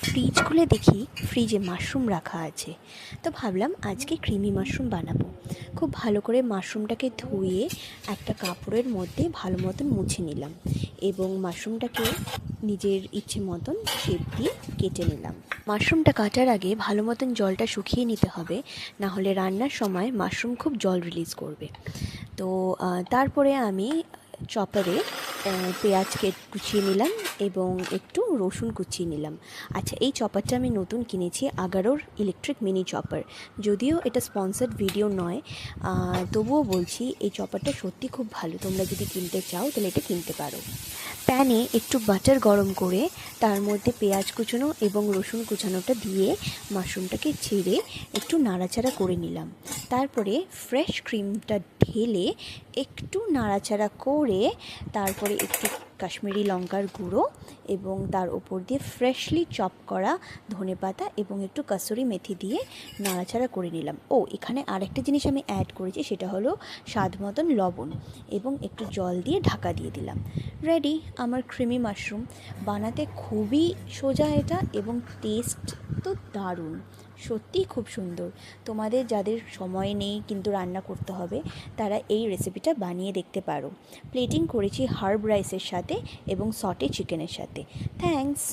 Fridge খুলে দেখি ফ্রিজে মাশরুম রাখা আছে। তো ভাবলাম আজকে ক্রিমি মাশরুম বানাবো। খুব ভালো করে মাশরুমটাকে ধুয়ে একটা কাপড়ের মধ্যে ভালো মতন মুছে নিলাম এবং মাশরুমটাকে নিজের ইচ্ছে মতন শেপ দিয়ে কেটে নিলাম। মাশরুমটা কাটার আগে ভালো মতন জলটা শুকিয়ে নিতে হবে, না হলে রান্নার সময় মাশরুম খুব জল রিলিজ করবে। তো তারপরে আমি চপারে পেঁয়াজকে কুচিয়ে নিলাম এবং একটু রসুন কুচিয়ে নিলাম। আচ্ছা, এই চপারটা আমি নতুন কিনেছি, আগারোর ইলেকট্রিক মিনি চপার। যদিও এটা স্পন্সার্ড ভিডিও নয়, তবুও বলছি এই চপারটা সত্যি খুব ভালো। তোমরা যদি কিনতে চাও তাহলে এটা কিনতে পারো। প্যানে একটু বাটার গরম করে তার মধ্যে পেঁয়াজ কুচানো এবং রসুন কুচানোটা দিয়ে মাশরুমটাকে ছেড়ে একটু নাড়াচাড়া করে নিলাম। তারপরে ফ্রেশ ক্রিমটা ঢেলে একটু নাড়াচাড়া করে তারপরে একটু কাশ্মীরি লঙ্কার গুঁড়ো এবং তার ওপর দিয়ে ফ্রেশলি চপ করা ধনেপাতা এবং একটু কাসুরি মেথি দিয়ে নাড়াচাড়া করে নিলাম। এখানে আরেকটা জিনিস আমি অ্যাড করেছি, সেটা হলো স্বাদ মতন লবণ এবং একটু জল দিয়ে ঢাকা দিয়ে দিলাম। রেডি আমার ক্রিমি মাশরুম। বানাতে খুবই সোজা এটা এবং টেস্ট তো দারুণ, সত্যিই খুব সুন্দর। তোমাদের যাদের সময় নেই কিন্তু রান্না করতে হবে, তারা এই রেসিপিটা বানিয়ে দেখতে পারো। প্লেটিং করেছি হার্ব রাইসের সাথে এবং সটে চিকেনের সাথে। থ্যাঙ্কস।